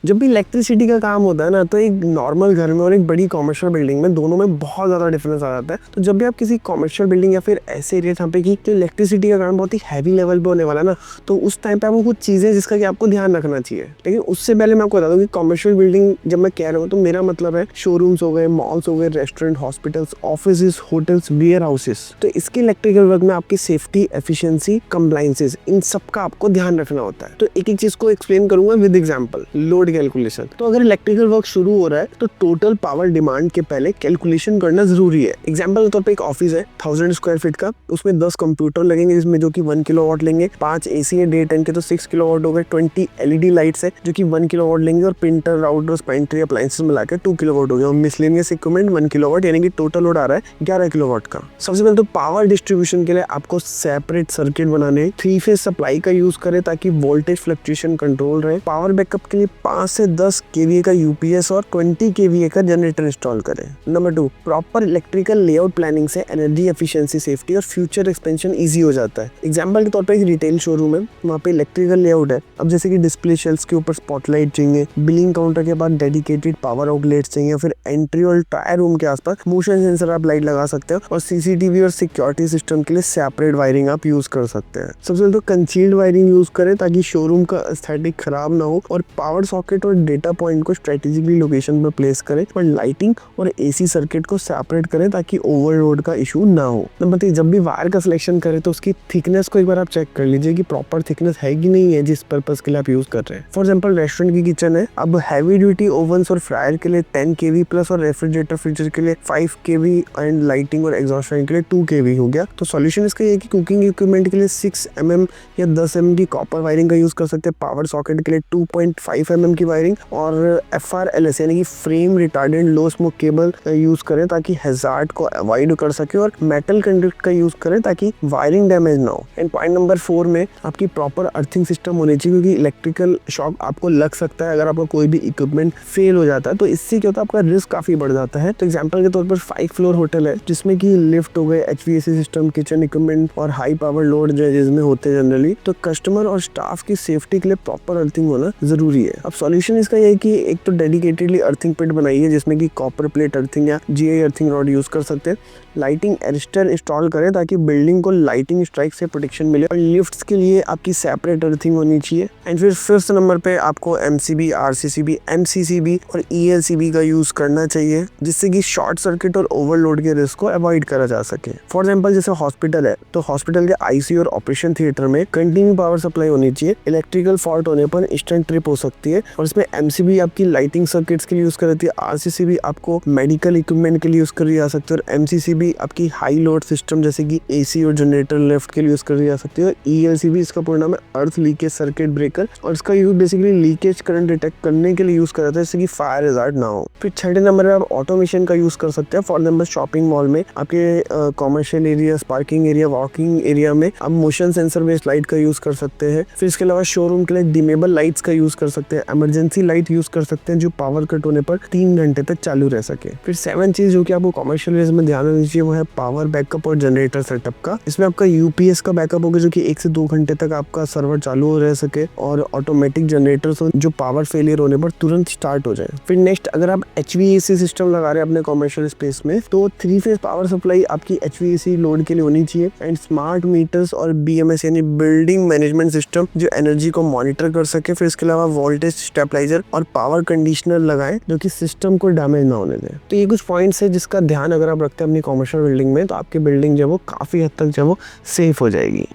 जब भी इलेक्ट्रिसिटी का काम होता है ना, तो एक नॉर्मल घर में और एक बड़ी कॉमर्शियल बिल्डिंग में दोनों में बहुत ज़्यादा डिफरेंस आ जाता है। तो जब भी आप किसी कॉमर्शियल बिल्डिंग या फिर ऐसे एरिया जहाँ पे कि जो इलेक्ट्रिसिटी का काम बहुत ही हैवी लेवल पे होने वाला है ना, तो उस टाइम पे आपको कुछ चीज़ें जिसका कि आपको ध्यान रखना चाहिए। लेकिन उससे पहले मैं आपको बता दूँ कि कॉमर्शियल बिल्डिंग जब मैं कह रहा हूँ तो मेरा मतलब है शोरूम्स हो गए, मॉल्स हो गए, restaurant, hospitals, office, hotels, warehouses. तो इसके इलेक्ट्रिकल वर्क में आपकी सेफ्टी, एफिशिएंसी, कंप्लायंसेस, इन सब का आपको ध्यान रखना होता है। तो एक एक चीज को एक्सप्लेन करूंगा विद एग्जांपल। Load calculation. तो अगर इलेक्ट्रिकल वर्क शुरू हो रहा है तो टोटल पावर डिमांड के पहले कैलकुलेशन करना जरूरी है। एग्जांपल के तौर पे एक ऑफिस है 1000 स्क्वायर फीट का, उसमें 10 कंप्यूटर लगेंगे जिसमें जो कि 1 किलोवाट लेंगे, 5 एसी है डे टाइम के तो 6 किलोवाट हो गए, 20 एलईडी लाइट्स है जो कि 1 किलोवाट लेंगे, और प्रिंटर, राउटर्स, पेंट्री, अप्लायंसेस मिलाकर 2 किलोवाट हो गए, और मिसलेनियस इक्विपमेंट 1 किलोवाट, यानी कि टोटल लोड आ रहा है 11 किलोवाट का। सबसे पहले तो पावर डिस्ट्रीब्यूशन के लिए आपको सेपरेट सर्किट बनाने, 3 फेज सप्लाई का यूज करें ताकि वोल्टेज फ्लक्चुएशन कंट्रोल रहे। पावर बैकअप के लिए 5 से 10 केवीए का यूपीएस और 20 केवीए का जनरेटर इंस्टॉल करें। Number 2, proper electrical layout planning से एनर्जी एफिशिएंसी, सेफ्टी और फ्यूचर एक्सपेंशन इजी हो जाता है। एग्जांपल के तौर पे एक रिटेल शोरूम है, वहाँ पे इलेक्ट्रिकल लेआउट है। अब जैसे कि डिस्प्ले शेल्फ्स के ऊपर स्पॉटलाइट चाहिए, बिलिंग काउंटर के बाद डेडिकेटेड पावर आउटलेट्स चाहिए, फिर एंट्री और टायर रूम के आसपास मोशन सेंसर आप लाइट लगा सकते हो, और सीसीटीवी और सिक्योरिटी सिस्टम के लिए सेपरेट वायरिंग आप यूज कर सकते हैं। सबसे पहले तो कंसील्ड वायरिंग यूज करें ताकि शोरूम का एस्थेटिक खराब ना हो, और पावर सॉकेट और डेटा पॉइंट को स्ट्रेटेजिकली लोकेशन पर प्लेस करें, और लाइटिंग और एसी सर्किट को सेपरेट करें ताकि ओवरलोड का इशू ना हो। नंबर 3, जब भी वायर का सिलेक्शन करें तो उसकी थिकनेस को एक बार आप चेक कर लीजिए कि प्रॉपर थिकनेस है कि नहीं है जिस पर्पस के लिए आप यूज कर रहे हैं। फॉर एग्जाम्पल रेस्टोरेंट की किचन है, अब हैवी ड्यूटी ओवंस और फ्रायर के लिए 10 केवी प्लस, और रेफ्रिजरेटर फ्रीजर के लिए 5 केवी, एंड लाइटिंग और एग्जॉस्ट फैन के लिए 2 केवी हो गया। तो सॉल्यूशन इसका ये है कि कुकिंग इक्विपमेंट के लिए 6 mm या 10 mm की कॉपर वायरिंग का यूज कर सकते हैं, पावर सॉकेट के लिए 2.5 mm की वायरिंग, और FRLS यानी कि frame retardant low smoke cable use करें ताकि हैजार्ड को अवॉइड कर सके, और मेटल कंडक्ट का यूज करें ताकि वायरिंग डैमेज ना हो। एंड पॉइंट नंबर 4 में आपकी प्रॉपर अर्थिंग सिस्टम होनी चाहिए, क्योंकि इलेक्ट्रिकल शॉक आपको लग सकता है अगर आपका कोई भी इक्विपमेंट फेल हो जाता है, तो इससे क्या होता है आपका रिस्क काफी बढ़ जाता है। तो एग्जांपल के तौर पर 5 फ्लोर होटल है जिसमें कि लिफ्ट हो गए, HVAC सिस्टम, किचन इक्विपमेंट और हाई पावर लोड जो जिसमें होते हैं जनरली, तो कस्टमर और स्टाफ की सेफ्टी के लिए प्रॉपर अर्थिंग होना जरूरी है। अब सॉल्यूशन इसका ये है कि एक तो डेडिकेटेडली अर्थिंग पिट बनाइए जिसमें कि कॉपर प्लेट अर्थिंग या GI अर्थिंग रॉड यूज कर सकते हैं। लाइटिंग एरिस्टर इंस्टॉल करें ताकि बिल्डिंग को लाइटिंग स्ट्राइक से प्रोटेक्शन मिले, और लिफ्ट्स के लिए आपकी सेपरेट अर्थिंग होनी चाहिए। एंड फिर फिफ्थ नंबर पे आपको MCB, RCCB, MCCB और ELCB का यूज करना चाहिए जिससे कि शॉर्ट सर्किट और ओवरलोड के रिस्क को अवॉइड करा जा सके। फॉर एग्जाम्पल जैसे हॉस्पिटल है, तो हॉस्पिटल के ICU और ऑपरेशन थिएटर में कंटिन्यू पावर सप्लाई होनी चाहिए। इलेक्ट्रिकल फॉल्ट होने पर इंस्टेंट ट्रिप हो सकती है, और इसमें MCB आपकी लाइटिंग सर्किट्स के लिए यूज करती है, RCCB आपको मेडिकल इक्विपमेंट के लिए यूज करी जा सकती है, और MCCB आपकी हाई लोड सिस्टम जैसे कि AC और जनरेटर लिफ्ट के लिए यूज करी जा सकती है। और ELCB इसका पूर्ण नाम है अर्थ लीकेज सर्किट ब्रेकर, और इसका use basically leakage current detect करने के लिए यूज करा जाता है जिससे कि फायर हैजार्ड ना हो। फिर छठे नंबर पे आप ऑटोमेशन का यूज कर सकते हैं। फॉर एग्जाम्पल शॉपिंग मॉल में आपके commercial area, parking area, walking area में आप मोशन सेंसर बेस्ड लाइट का यूज कर सकते हैं। फिर इसके अलावा शोरूम के लिए डिमेबल लाइट्स का यूज कर सकते हैं, इमरजेंसी लाइट यूज कर सकते हैं जो पावर कट होने पर 3 घंटे तक चालू रह सके। फिर 7 चीज जो कि आपको कॉमर्शियल एरिया में ध्यान रखनी चाहिए वो है पावर बैकअप और जनरेटर सेटअप का। इसमें आपका UPS का बैकअप होगा जो कि 1 से 2 घंटे तक आपका सर्वर चालू रह सके, और ऑटोमेटिक जनरेटर्स हो जो पावर फेलियर होने पर तुरंत स्टार्ट हो जाए। फिर नेक्स्ट, अगर आप HVAC सिस्टम लगा रहे हैं अपने कॉमर्शियल स्पेस में, तो 3 फेज पावर सप्लाई आपकी HVAC लोड के लिए होनी चाहिए। एंड स्मार्ट मीटर्स और BMS यानी बिल्डिंग मैनेजमेंट सिस्टम जो एनर्जी को मॉनिटर कर सके। फिर इसके अलावा वोल्टेज स्टेबलाइजर और पावर कंडीशनर लगाएं जो कि सिस्टम को डैमेज ना होने दें। तो ये कुछ पॉइंट्स है जिसका ध्यान अगर आप रखते हैं अपनी कॉमर्शियल बिल्डिंग में, तो आपकी बिल्डिंग जो है वो काफी हद तक जो है वो सेफ हो जाएगी।